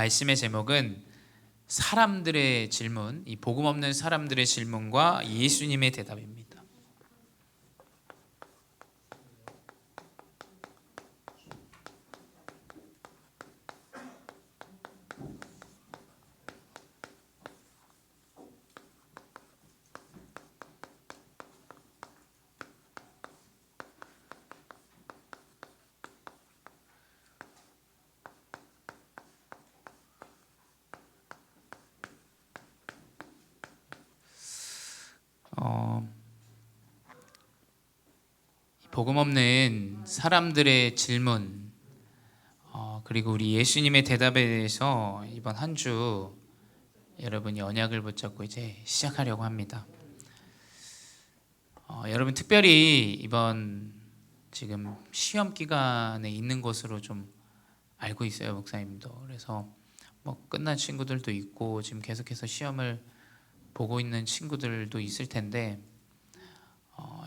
말씀의 제목은 사람들의 질문, 이 복음 없는 사람들의 질문과 예수님의 대답입니다. 복음 없는 사람들의 질문, 그리고 우리 예수님의 대답에 대해서 이번 한 주 여러분이 언약을 붙잡고 이제 시작하려고 합니다. 여러분 특별히 이번 지금 시험 기간에 있는 것으로 좀 알고 있어요, 목사님도. 그래서 뭐 끝난 친구들도 있고 지금 계속해서 시험을 보고 있는 친구들도 있을 텐데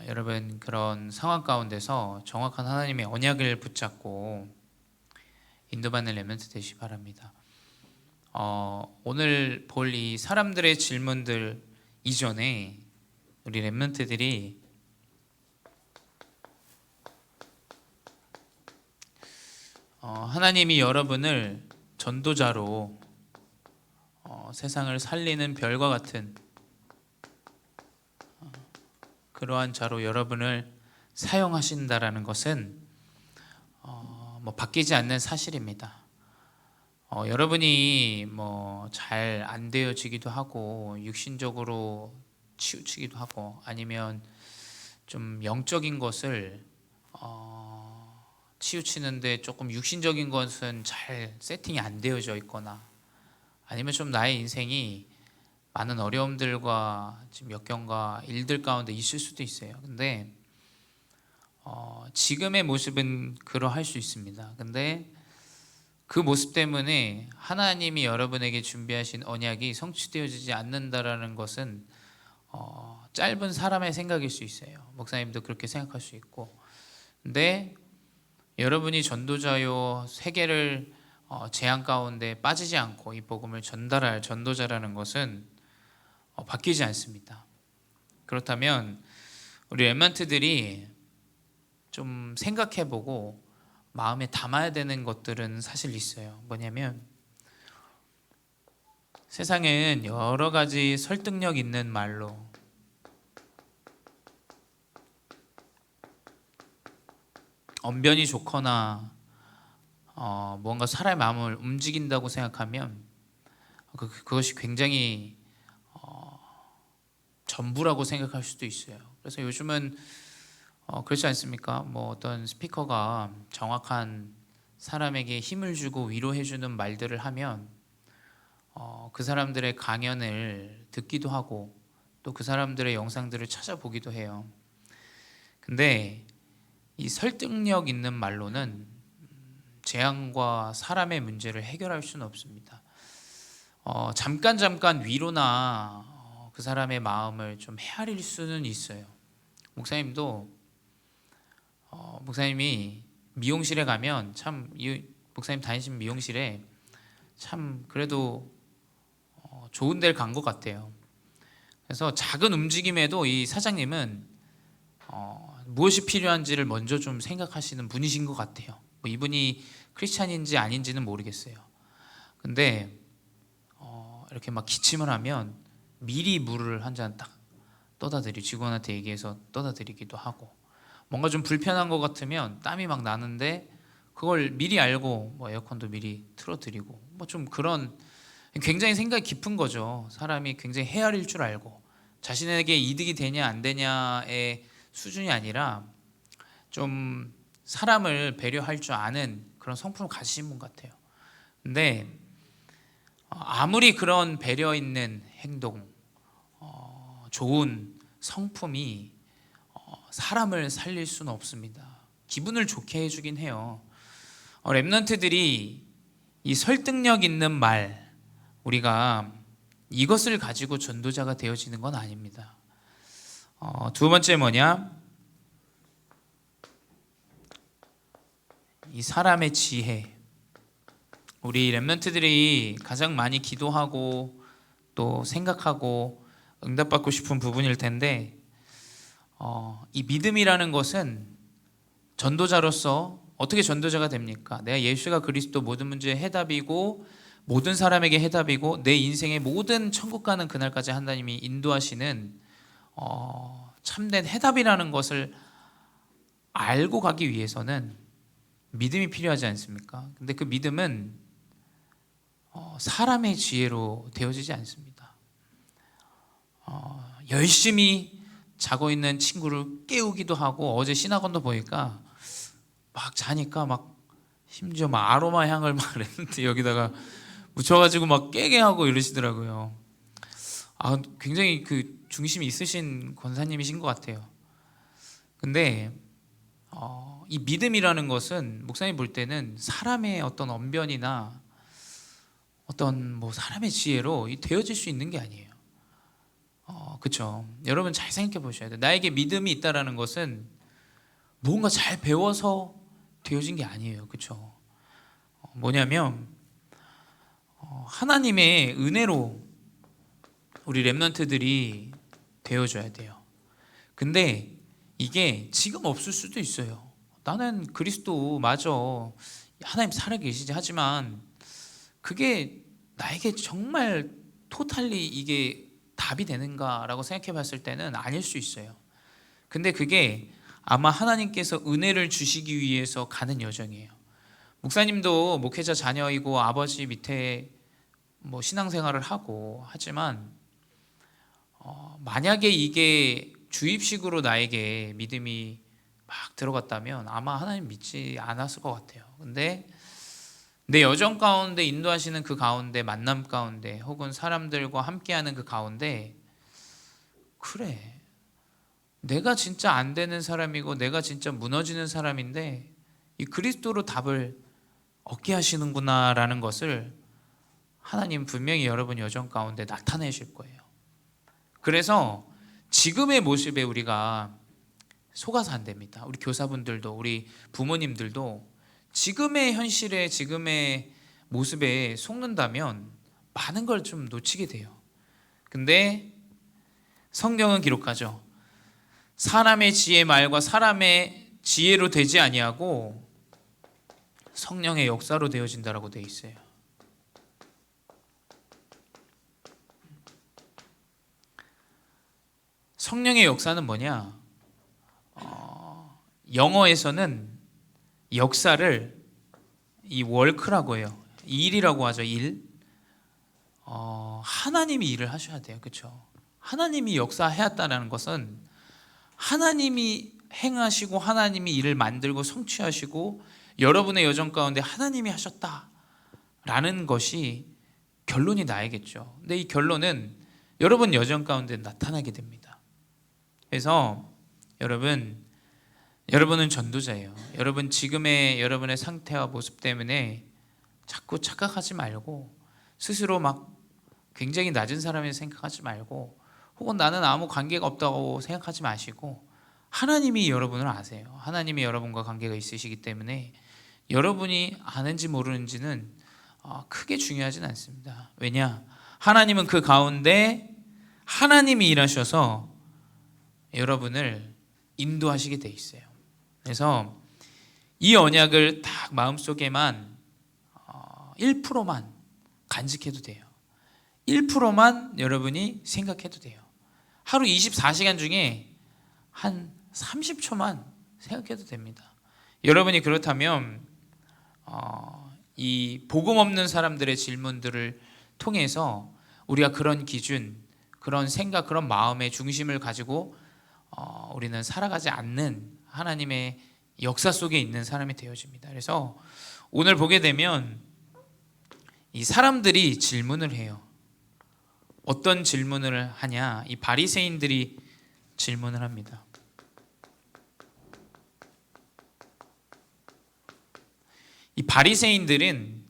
여러분 그런 상황 가운데서 정확한 하나님의 언약을 붙잡고 인도받는 렘넌트 되시기 바랍니다. 오늘 볼 이 사람들의 질문들 이전에 우리 렘넌트들이 하나님이 여러분을 전도자로 세상을 살리는 별과 같은 그러한 자로 여러분을 사용하신다라는 것은 뭐 바뀌지 않는 사실입니다. 여러분이 뭐 잘 안 되어지기도 하고 육신적으로 치우치기도 하고 아니면 좀 영적인 것을 치우치는데 조금 육신적인 것은 잘 세팅이 안 되어져 있거나 아니면 좀 나의 인생이 많은 어려움들과 지금 역경과 일들 가운데 있을 수도 있어요. 근데 지금의 모습은 그러할 수 있습니다. 근데 그 모습 때문에 하나님이 여러분에게 준비하신 언약이 성취되어지지 않는다라는 것은 짧은 사람의 생각일 수 있어요. 목사님도 그렇게 생각할 수 있고. 근데 여러분이 전도자요 세계를 재앙 가운데 빠지지 않고 이 복음을 전달할 전도자라는 것은 바뀌지 않습니다. 그렇다면 우리 렘넌트들이 좀 생각해보고 마음에 담아야 되는 것들은 사실 있어요. 뭐냐면 세상엔 여러 가지 설득력 있는 말로 언변이 좋거나 뭔가 사람의 마음을 움직인다고 생각하면 그것이 굉장히 전부라고 생각할 수도 있어요. 그래서 요즘은 그렇지 않습니까? 뭐 어떤 스피커가 정확한 사람에게 힘을 주고 위로해주는 말들을 하면 그 사람들의 강연을 듣기도 하고 또 그 사람들의 영상들을 찾아보기도 해요. 근데 이 설득력 있는 말로는 재앙과 사람의 문제를 해결할 수는 없습니다. 잠깐 위로나 그 사람의 마음을 좀 헤아릴 수는 있어요. 목사님이 미용실에 가면 참 목사님 다니신 미용실에 참 그래도 좋은 데를 간 것 같아요. 그래서 작은 움직임에도 이 사장님은 무엇이 필요한지를 먼저 좀 생각하시는 분이신 것 같아요. 뭐 이분이 크리스찬인지 아닌지는 모르겠어요. 근데 이렇게 막 기침을 하면 미리 물을 한 잔 딱 직원한테 얘기해서 떠다 드리기도 하고, 뭔가 좀 불편한 것 같으면 땀이 막 나는데 그걸 미리 알고 뭐 에어컨도 미리 틀어드리고 뭐 좀 그런 굉장히 생각이 깊은 거죠. 사람이 굉장히 헤아릴 줄 알고 자신에게 이득이 되냐 안 되냐의 수준이 아니라 좀 사람을 배려할 줄 아는 그런 성품을 가지신 분 같아요. 근데 아무리 그런 배려 있는 행동, 좋은 성품이 사람을 살릴 수는 없습니다. 기분을 좋게 해주긴 해요. 렘넌트들이 이 설득력 있는 말, 우리가 이것을 가지고 전도자가 되어지는 건 아닙니다. 두 번째 뭐냐? 이 사람의 지혜. 우리 렘넌트들이 가장 많이 기도하고 또 생각하고 응답받고 싶은 부분일 텐데, 이 믿음이라는 것은 전도자로서 어떻게 전도자가 됩니까? 내가 예수가 그리스도 모든 문제의 해답이고 모든 사람에게 해답이고 내 인생의 모든 천국 가는 그날까지 하나님이 인도하시는 참된 해답이라는 것을 알고 가기 위해서는 믿음이 필요하지 않습니까? 근데 그 믿음은 사람의 지혜로 되어지지 않습니다. 열심히 자고 있는 친구를 깨우기도 하고, 어제 신학원도 보니까 막 자니까 막 심지어 막 아로마 향을 막 렌트 여기다가 묻혀가지고 막 깨게 하고 이러시더라고요. 굉장히 그 중심이 있으신 권사님이신 것 같아요. 근데 이 믿음이라는 것은 목사님 볼 때는 사람의 어떤 언변이나 어떤 뭐 사람의 지혜로 되어질 수 있는 게 아니에요. 그렇죠. 여러분 잘 생각해 보셔야 돼요. 나에게 믿음이 있다라는 것은 뭔가 잘 배워서 되어진 게 아니에요. 그렇죠. 뭐냐면 하나님의 은혜로 우리 렘넌트들이 되어줘야 돼요. 근데 이게 지금 없을 수도 있어요. 나는 그리스도 맞아, 하나님 살아계시지, 하지만 그게 나에게 정말 토탈리 이게 답이 되는가라고 생각해 봤을 때는 아닐 수 있어요. 근데 그게 아마 하나님께서 은혜를 주시기 위해서 가는 여정이에요. 목사님도 목회자 자녀이고 아버지 밑에 뭐 신앙생활을 하고 하지만 만약에 이게 주입식으로 나에게 믿음이 막 들어갔다면 아마 하나님 믿지 않았을 것 같아요. 근데 내 여정 가운데 인도하시는 그 가운데, 만남 가운데, 혹은 사람들과 함께하는 그 가운데, 그래, 내가 진짜 안 되는 사람이고 내가 진짜 무너지는 사람인데 이 그리스도로 답을 얻게 하시는구나 라는 것을 하나님 분명히 여러분 여정 가운데 나타내실 거예요. 그래서 지금의 모습에 우리가 속아서 안 됩니다. 우리 교사분들도 우리 부모님들도 지금의 현실에, 지금의 모습에 속는다면 많은 걸 좀 놓치게 돼요. 근데 성경은 기록하죠. 사람의 지혜 말과 사람의 지혜로 되지 아니하고 성령의 역사로 되어진다라고 되어 있어요. 성령의 역사는 뭐냐? 영어에서는 역사를 이 워크라고 해요. 일이라고 하죠. 일. 하나님이 일을 하셔야 돼요. 그렇죠? 하나님이 역사하였다는 것은 하나님이 행하시고 하나님이 일을 만들고 성취하시고 여러분의 여정 가운데 하나님이 하셨다라는 것이 결론이 나야겠죠. 근데 이 결론은 여러분 여정 가운데 나타나게 됩니다. 그래서 여러분은 전도자예요. 여러분 지금의 여러분의 상태와 모습 때문에 자꾸 착각하지 말고, 스스로 막 굉장히 낮은 사람이 생각하지 말고, 혹은 나는 아무 관계가 없다고 생각하지 마시고, 하나님이 여러분을 아세요. 하나님이 여러분과 관계가 있으시기 때문에 여러분이 아는지 모르는지는 크게 중요하진 않습니다. 왜냐? 하나님은 그 가운데 하나님이 일하셔서 여러분을 인도하시게 돼 있어요. 그래서 이 언약을 딱 마음속에만 1%만 간직해도 돼요. 1%만 여러분이 생각해도 돼요. 하루 24시간 중에 한 30초만 생각해도 됩니다. 여러분이 그렇다면 이 복음 없는 사람들의 질문들을 통해서 우리가 그런 기준, 그런 생각, 그런 마음의 중심을 가지고 우리는 살아가지 않는 하나님의 역사 속에 있는 사람이 되어집니다. 그래서 오늘 보게 되면 이 사람들이 질문을 해요. 어떤 질문을 하냐? 이 바리새인들이 질문을 합니다. 이 바리새인들은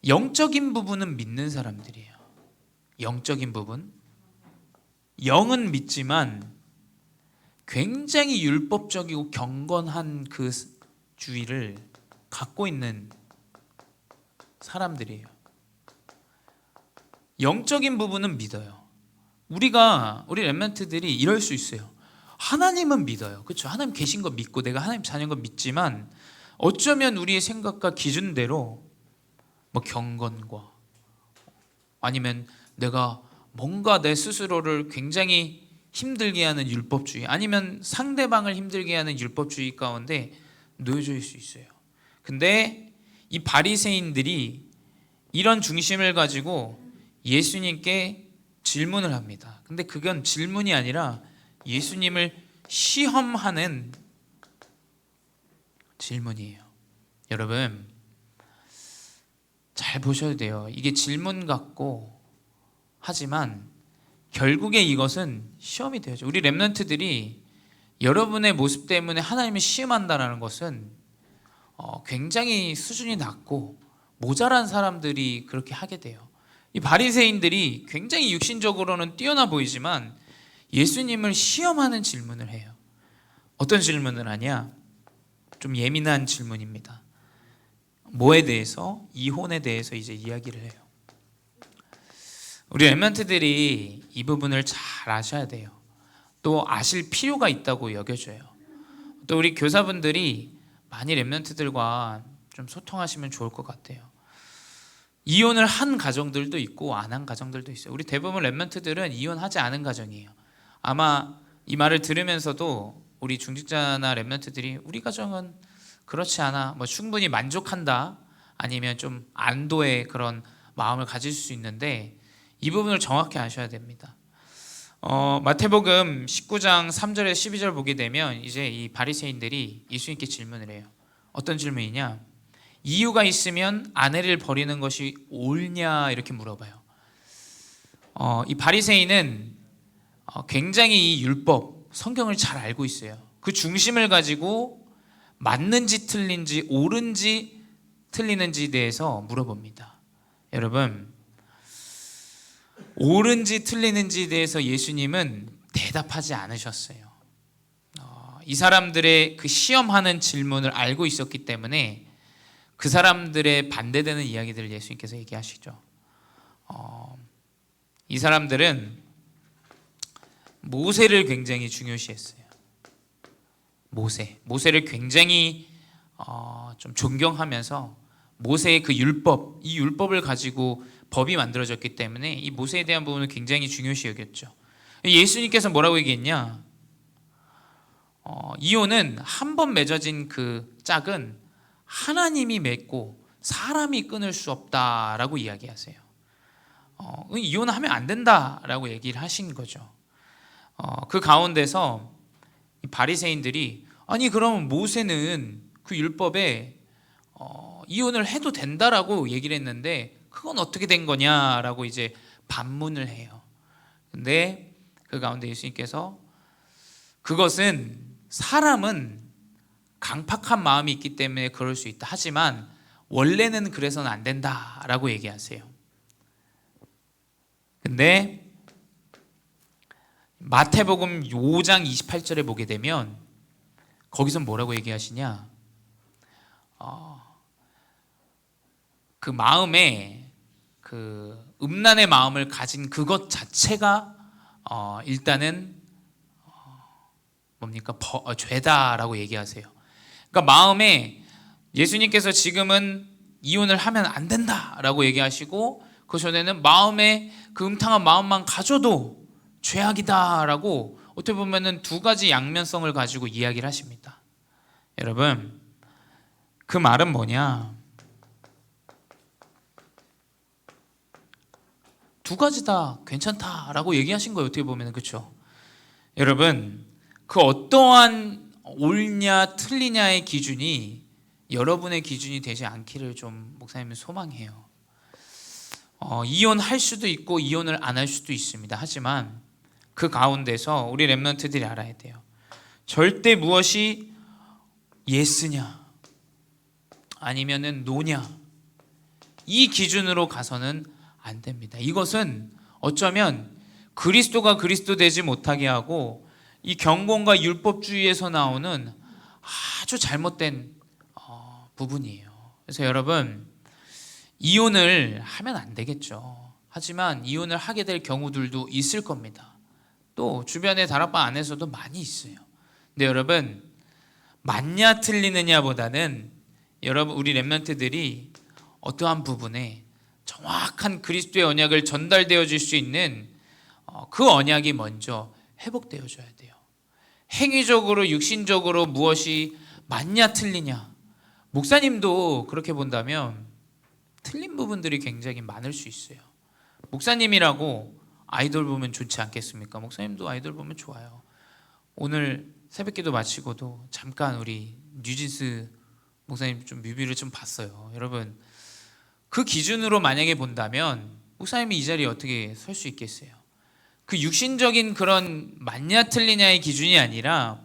영적인 부분은 믿는 사람들이에요. 영적인 부분, 영은 믿지만 굉장히 율법적이고 경건한 그 주의를 갖고 있는 사람들이에요. 영적인 부분은 믿어요. 우리 렘넌트들이 이럴 수 있어요. 하나님은 믿어요. 그렇죠? 하나님 계신 거 믿고 내가 하나님 자녀인 거 믿지만 어쩌면 우리의 생각과 기준대로 뭐 경건과 아니면 내가 뭔가 내 스스로를 굉장히 힘들게 하는 율법주의 아니면 상대방을 힘들게 하는 율법주의 가운데 놓여져 있을 수 있어요. 근데 이 바리새인들이 이런 중심을 가지고 예수님께 질문을 합니다. 근데 그건 질문이 아니라 예수님을 시험하는 질문이에요. 여러분 잘 보셔야 돼요. 이게 질문 같고 하지만 결국에 이것은 시험이 되죠. 우리 렘넌트들이 여러분의 모습 때문에 하나님을 시험한다는 것은 굉장히 수준이 낮고 모자란 사람들이 그렇게 하게 돼요. 이 바리새인들이 굉장히 육신적으로는 뛰어나 보이지만 예수님을 시험하는 질문을 해요. 어떤 질문을 하냐? 좀 예민한 질문입니다. 뭐에 대해서? 이혼에 대해서 이제 이야기를 해요. 우리 렘넌트들이 이 부분을 잘 아셔야 돼요. 또 아실 필요가 있다고 여겨져요. 또 우리 교사분들이 많이 렘넌트들과 좀 소통하시면 좋을 것 같아요. 이혼을 한 가정들도 있고 안 한 가정들도 있어요. 우리 대부분 렘넌트들은 이혼하지 않은 가정이에요. 아마 이 말을 들으면서도 우리 중직자나 렘넌트들이 우리 가정은 그렇지 않아, 뭐 충분히 만족한다, 아니면 좀 안도의 그런 마음을 가질 수 있는데 이 부분을 정확히 아셔야 됩니다. 마태복음 19장 3절에서 12절 보게 되면 이제 이 바리새인들이 예수님께 질문을 해요. 어떤 질문이냐? 이유가 있으면 아내를 버리는 것이 옳냐 이렇게 물어봐요. 이 바리새인은 굉장히 이 율법, 성경을 잘 알고 있어요. 그 중심을 가지고 맞는지 틀린지 옳은지 틀리는지에 대해서 물어봅니다. 여러분 옳은지 틀리는지에 대해서 예수님은 대답하지 않으셨어요. 이 사람들의 그 시험하는 질문을 알고 있었기 때문에 그 사람들의 반대되는 이야기들을 예수님께서 얘기하시죠. 이 사람들은 모세를 굉장히 중요시했어요. 모세를 굉장히 좀 존경하면서 모세의 그 율법, 이 율법을 가지고 법이 만들어졌기 때문에 이 모세에 대한 부분을 굉장히 중요시 여겼죠. 예수님께서 뭐라고 얘기했냐? 이혼은 한 번 맺어진 그 짝은 하나님이 맺고 사람이 끊을 수 없다라고 이야기하세요. 이혼하면 안 된다라고 얘기를 하신 거죠. 그 가운데서 바리새인들이 아니 그럼 모세는 그 율법에 이혼을 해도 된다라고 얘기를 했는데 그건 어떻게 된 거냐라고 이제 반문을 해요. 근데 그 가운데 예수님께서 그것은 사람은 강팍한 마음이 있기 때문에 그럴 수 있다. 하지만 원래는 그래서는 안 된다라고 얘기하세요. 근데 마태복음 5장 28절에 보게 되면 거기서 뭐라고 얘기하시냐? 그 마음에 그 음란의 마음을 가진 그것 자체가 일단은 뭡니까? 죄다라고 얘기하세요. 그러니까 마음에 예수님께서 지금은 이혼을 하면 안 된다라고 얘기하시고 그 전에는 마음에 그 음탕한 마음만 가져도 죄악이다라고 어떻게 보면은 두 가지 양면성을 가지고 이야기를 하십니다. 여러분 그 말은 뭐냐? 두 가지 다 괜찮다라고 얘기하신 거예요. 어떻게 보면 그렇죠? 여러분 그 어떠한 옳냐 틀리냐의 기준이 여러분의 기준이 되지 않기를 좀 목사님은 소망해요. 이혼할 수도 있고 이혼을 안 할 수도 있습니다. 하지만 그 가운데서 우리 렘넌트들이 알아야 돼요. 절대 무엇이 예스냐 아니면은 노냐 이 기준으로 가서는 안 됩니다. 이것은 어쩌면 그리스도가 그리스도 되지 못하게 하고 이 경건과 율법주의에서 나오는 아주 잘못된 부분이에요. 그래서 여러분 이혼을 하면 안 되겠죠. 하지만 이혼을 하게 될 경우들도 있을 겁니다. 또 주변의 다락방 안에서도 많이 있어요. 근데 여러분, 맞냐 틀리느냐보다는 여러분, 우리 렘넌트들이 어떠한 부분에 정확한 그리스도의 언약을 전달되어 줄 수 있는 그 언약이 먼저 회복되어져야 돼요. 행위적으로 육신적으로 무엇이 맞냐 틀리냐, 목사님도 그렇게 본다면 틀린 부분들이 굉장히 많을 수 있어요. 목사님이라고 아이돌 보면 좋지 않겠습니까? 목사님도 아이돌 보면 좋아요. 오늘 새벽기도 마치고도 잠깐 우리 뉴진스 목사님 좀 뮤비를 좀 봤어요. 여러분, 그 기준으로 만약에 본다면 목사님이 이 자리에 어떻게 설 수 있겠어요? 그 육신적인 그런 맞냐 틀리냐의 기준이 아니라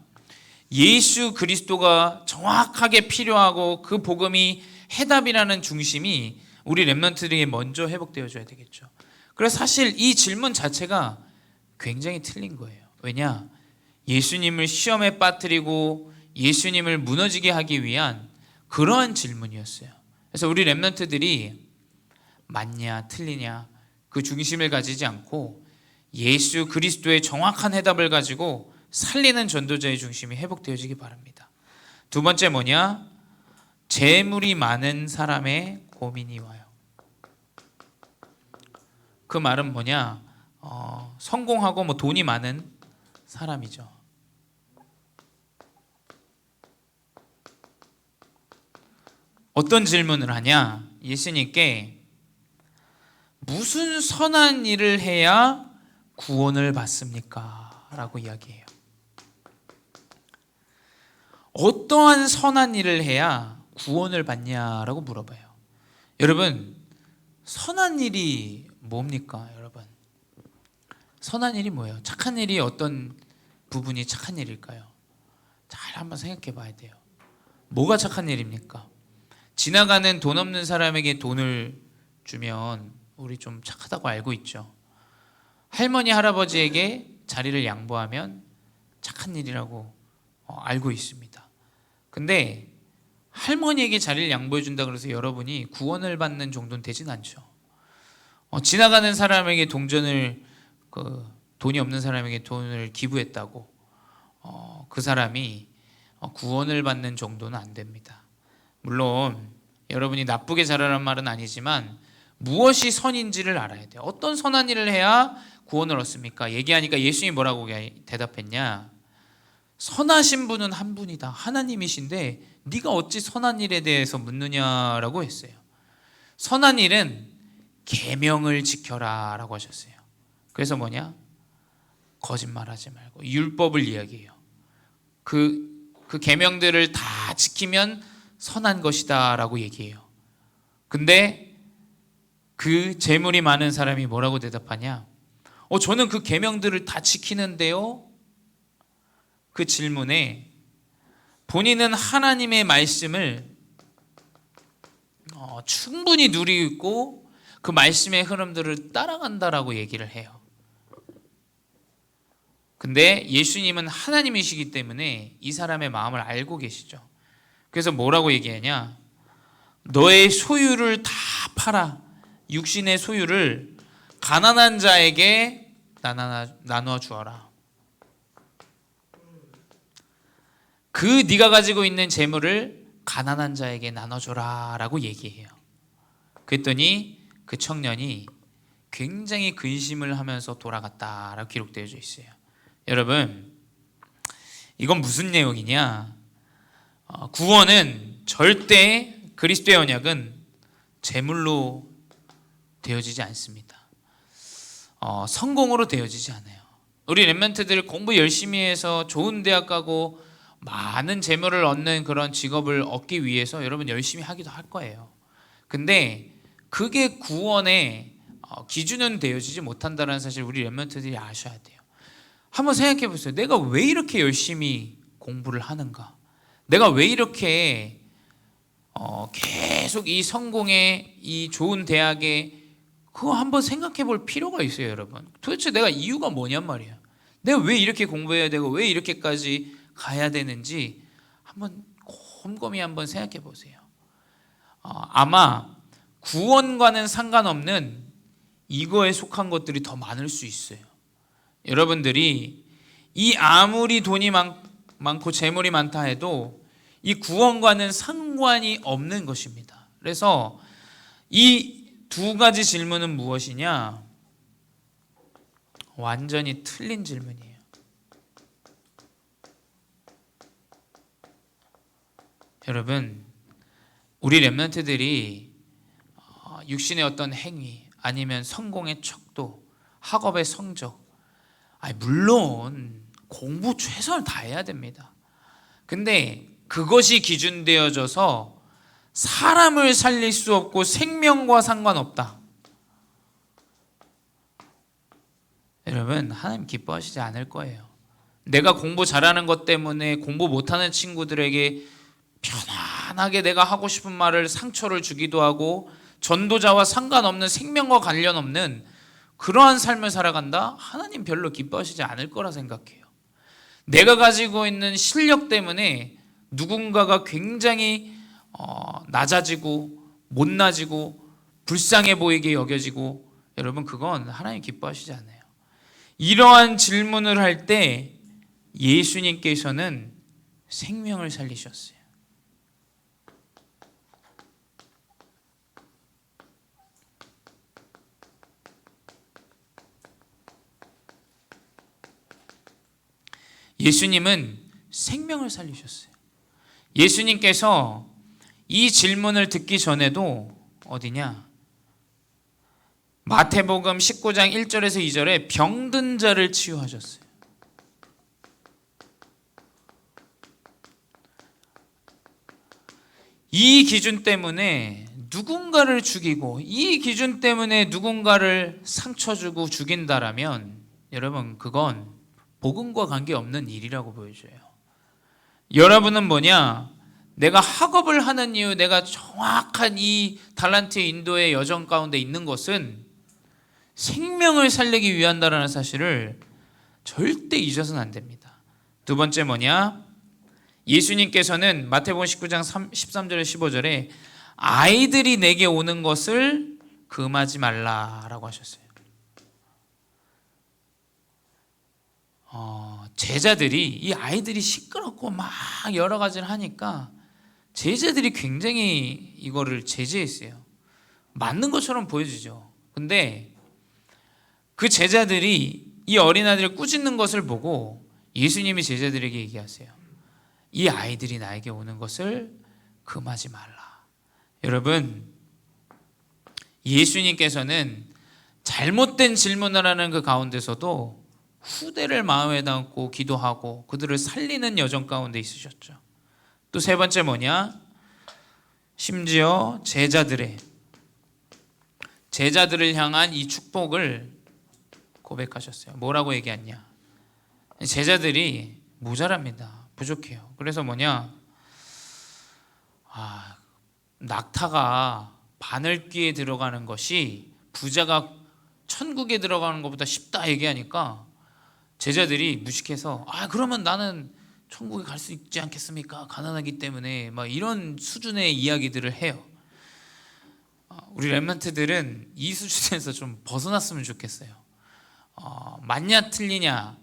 예수 그리스도가 정확하게 필요하고 그 복음이 해답이라는 중심이 우리 렘넌트들에게 먼저 회복되어져야 되겠죠. 그래서 사실 이 질문 자체가 굉장히 틀린 거예요. 왜냐? 예수님을 시험에 빠뜨리고 예수님을 무너지게 하기 위한 그러한 질문이었어요. 그래서 우리 렘넌트들이 맞냐 틀리냐 그 중심을 가지지 않고 예수 그리스도의 정확한 해답을 가지고 살리는 전도자의 중심이 회복되어지기 바랍니다. 두 번째 뭐냐? 재물이 많은 사람의 고민이 와요. 그 말은 뭐냐? 성공하고 뭐 돈이 많은 사람이죠. 어떤 질문을 하냐? 예수님께 무슨 선한 일을 해야 구원을 받습니까? 라고 이야기해요. 어떠한 선한 일을 해야 구원을 받냐라고 물어봐요. 여러분, 선한 일이 뭡니까? 여러분, 선한 일이 뭐예요? 착한 일이 어떤 부분이 착한 일일까요? 잘 한번 생각해 봐야 돼요. 뭐가 착한 일입니까? 지나가는 돈 없는 사람에게 돈을 주면 우리 좀 착하다고 알고 있죠. 할머니 할아버지에게 자리를 양보하면 착한 일이라고 알고 있습니다. 근데 할머니에게 자리를 양보해 준다 그래서 여러분이 구원을 받는 정도는 되진 않죠. 지나가는 사람에게 돈이 없는 사람에게 돈을 기부했다고 그 사람이 구원을 받는 정도는 안 됩니다. 물론 여러분이 나쁘게 잘하라는 말은 아니지만 무엇이 선인지를 알아야 돼요. 어떤 선한 일을 해야 구원을 얻습니까? 얘기하니까 예수님이 뭐라고 대답했냐? 선하신 분은 한 분이다. 하나님이신데 네가 어찌 선한 일에 대해서 묻느냐라고 했어요. 선한 일은 계명을 지켜라 라고 하셨어요. 그래서 뭐냐? 거짓말하지 말고 율법을 이야기해요. 그 계명들을 다 지키면 선한 것이다 라고 얘기해요. 근데 그 재물이 많은 사람이 뭐라고 대답하냐? 저는 그 계명들을 다 지키는데요. 그 질문에 본인은 하나님의 말씀을 충분히 누리고 있고 그 말씀의 흐름들을 따라간다라고 얘기를 해요. 근데 예수님은 하나님이시기 때문에 이 사람의 마음을 알고 계시죠. 그래서 뭐라고 얘기하냐? 너의 소유를 다 팔아. 육신의 소유를 가난한 자에게 나눠 주어라. 그 네가 가지고 있는 재물을 가난한 자에게 나눠줘라 라고 얘기해요. 그랬더니 그 청년이 굉장히 근심을 하면서 돌아갔다라고 기록되어 있어요. 여러분, 이건 무슨 내용이냐? 구원은 절대 그리스도의 언약은 재물로 되어지지 않습니다. 성공으로 되어지지 않아요. 우리 렘넌트들 공부 열심히 해서 좋은 대학 가고 많은 재물을 얻는 그런 직업을 얻기 위해서 여러분 열심히 하기도 할 거예요. 근데 그게 구원의 기준은 되어지지 못한다는 사실 우리 렘넌트들이 아셔야 돼요. 한번 생각해 보세요. 내가 왜 이렇게 열심히 공부를 하는가? 내가 왜 이렇게 계속 이 성공에 이 좋은 대학에 그거 한번 생각해 볼 필요가 있어요, 여러분. 도대체 내가 이유가 뭐냔 말이야. 내가 왜 이렇게 공부해야 되고 왜 이렇게까지 가야 되는지 한번 곰곰이 한번 생각해 보세요. 아마 구원과는 상관없는 이거에 속한 것들이 더 많을 수 있어요. 여러분들이 이 아무리 돈이 많고 재물이 많다 해도 이 구원과는 상관이 없는 것입니다. 그래서 이 두 가지 질문은 무엇이냐? 완전히 틀린 질문이에요. 여러분, 우리 렘넌트들이 육신의 어떤 행위 아니면 성공의 척도, 학업의 성적, 물론 공부 최선을 다해야 됩니다. 근데 그것이 기준되어져서 사람을 살릴 수 없고 생명과 상관없다. 여러분, 하나님 기뻐하시지 않을 거예요. 내가 공부 잘하는 것 때문에 공부 못하는 친구들에게 편안하게 내가 하고 싶은 말을 상처를 주기도 하고 전도자와 상관없는 생명과 관련 없는 그러한 삶을 살아간다? 하나님 별로 기뻐하시지 않을 거라 생각해요. 내가 가지고 있는 실력 때문에 누군가가 굉장히 낮아지고 못나지고 불쌍해 보이게 여겨지고, 여러분, 그건 하나님 기뻐하시지 않아요. 이러한 질문을 할 때 예수님께서는 생명을 살리셨어요. 예수님은 생명을 살리셨어요. 예수님께서 이 질문을 듣기 전에도 어디냐? 마태복음 19장 1절에서 2절에 병든 자를 치유하셨어요. 이 기준 때문에 누군가를 죽이고, 이 기준 때문에 누군가를 상처 주고 죽인다라면 여러분, 그건 복음과 관계없는 일이라고 보여줘요. 여러분은 뭐냐? 내가 학업을 하는 이유, 내가 정확한 이 달란트 인도의 여정 가운데 있는 것은 생명을 살리기 위한다라는 사실을 절대 잊어서는 안 됩니다. 두 번째 뭐냐? 예수님께서는 마태복음 19장 13절에 15절에 아이들이 내게 오는 것을 금하지 말라라고 하셨어요. 제자들이, 이 아이들이 시끄럽고 막 여러 가지를 하니까 제자들이 굉장히 이거를 제지했어요. 맞는 것처럼 보여지죠. 근데 그 제자들이 이 어린아이들을 꾸짖는 것을 보고 예수님이 제자들에게 얘기하세요. 이 아이들이 나에게 오는 것을 금하지 말라. 여러분, 예수님께서는 잘못된 질문을 하는 그 가운데서도 후대를 마음에 담고 기도하고 그들을 살리는 여정 가운데 있으셨죠. 또 세 번째 뭐냐? 심지어 제자들을 향한 이 축복을 고백하셨어요. 뭐라고 얘기했냐? 제자들이 모자랍니다. 부족해요. 그래서 뭐냐? 낙타가 바늘귀에 들어가는 것이 부자가 천국에 들어가는 것보다 쉽다 얘기하니까 제자들이 무식해서 그러면 나는 천국에 갈 수 있지 않겠습니까? 가난하기 때문에 막 이런 수준의 이야기들을 해요. 우리 렘넌트들은 이 수준에서 좀 벗어났으면 좋겠어요. 맞냐 틀리냐,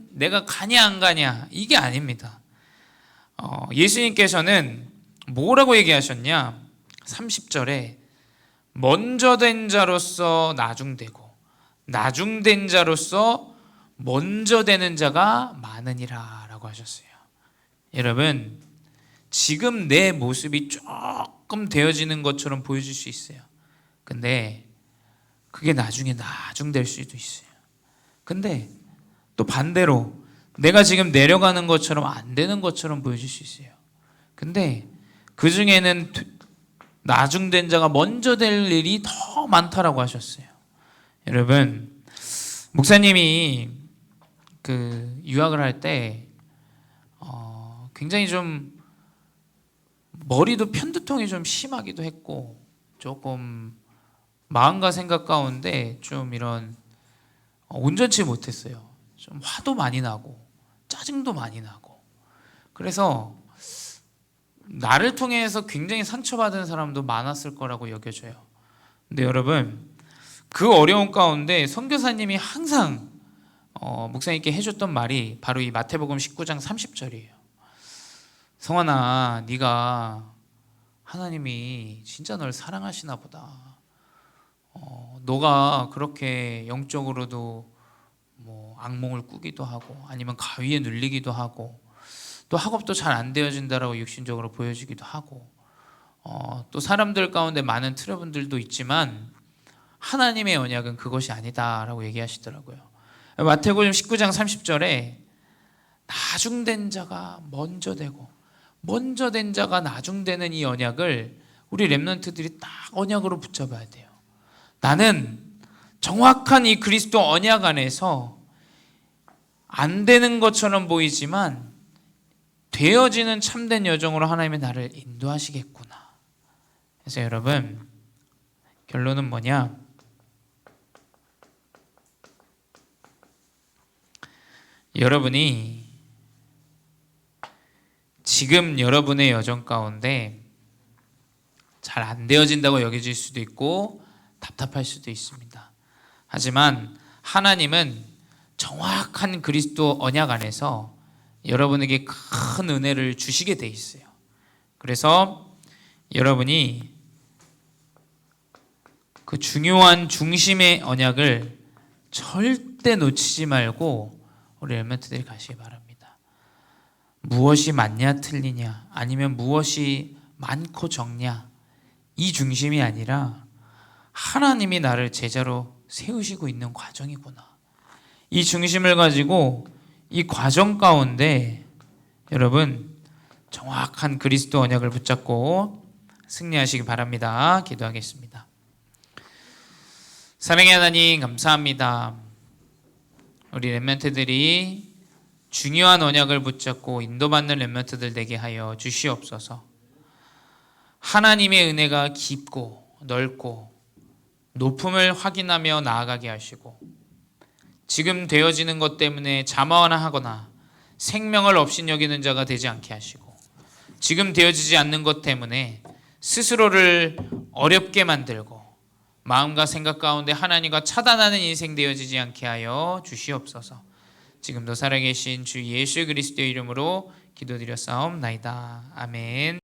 내가 가냐 안 가냐, 이게 아닙니다. 예수님께서는 뭐라고 얘기하셨냐? 30절에 먼저 된 자로서 나중되고 나중된 자로서 먼저 되는 자가 많으니라 라고 하셨어요. 여러분, 지금 내 모습이 조금 되어지는 것처럼 보여질 수 있어요. 근데 그게 나중에 나중될 수도 있어요. 근데 또 반대로 내가 지금 내려가는 것처럼 안 되는 것처럼 보여질 수 있어요. 근데 그 중에는 나중된 자가 먼저 될 일이 더 많다라고 하셨어요. 여러분, 목사님이 유학을 할 때 굉장히 좀 머리도 편두통이 좀 심하기도 했고 조금 마음과 생각 가운데 좀 이런 온전치 못했어요. 좀 화도 많이 나고 짜증도 많이 나고. 그래서 나를 통해서 굉장히 상처받은 사람도 많았을 거라고 여겨져요. 근데 여러분, 그 어려운 가운데 선교사님이 항상 목사님께 해줬던 말이 바로 이 마태복음 19장 30절이에요. 성환아, 네가 하나님이 진짜 널 사랑하시나 보다. 너가 그렇게 영적으로도 뭐 악몽을 꾸기도 하고 아니면 가위에 눌리기도 하고 또 학업도 잘 안 되어진다라고 육신적으로 보여지기도 하고 또 사람들 가운데 많은 트러블들도 있지만 하나님의 언약은 그것이 아니다라고 얘기하시더라고요. 마태복음 19장 30절에 나중된 자가 먼저 되고 먼저 된 자가 나중되는 이 언약을 우리 렘넌트들이 딱 언약으로 붙잡아야 돼요. 나는 정확한 이 그리스도 언약 안에서 안 되는 것처럼 보이지만 되어지는 참된 여정으로 하나님이 나를 인도하시겠구나. 그래서 여러분, 결론은 뭐냐? 여러분이 지금 여러분의 여정 가운데 잘 안 되어진다고 여겨질 수도 있고 답답할 수도 있습니다. 하지만 하나님은 정확한 그리스도 언약 안에서 여러분에게 큰 은혜를 주시게 돼 있어요. 그래서 여러분이 그 중요한 중심의 언약을 절대 놓치지 말고 우리 렘넌트들이 가시기 바랍니다. 무엇이 맞냐 틀리냐 아니면 무엇이 많고 적냐 이 중심이 아니라 하나님이 나를 제자로 세우시고 있는 과정이구나. 이 중심을 가지고 이 과정 가운데 여러분 정확한 그리스도 언약을 붙잡고 승리하시기 바랍니다. 기도하겠습니다. 사랑의 하나님, 감사합니다. 우리 렘넌트들이 중요한 언약을 붙잡고 인도받는 렘넌트들 되게 하여 주시옵소서. 하나님의 은혜가 깊고 넓고 높음을 확인하며 나아가게 하시고 지금 되어지는 것 때문에 자만하거나 생명을 업신여기는 자가 되지 않게 하시고 지금 되어지지 않는 것 때문에 스스로를 어렵게 만들고 마음과 생각 가운데 하나님과 차단하는 인생 되어지지 않게 하여 주시옵소서. 지금도 살아계신 주 예수 그리스도의 이름으로 기도드렸사옵나이다. 아멘.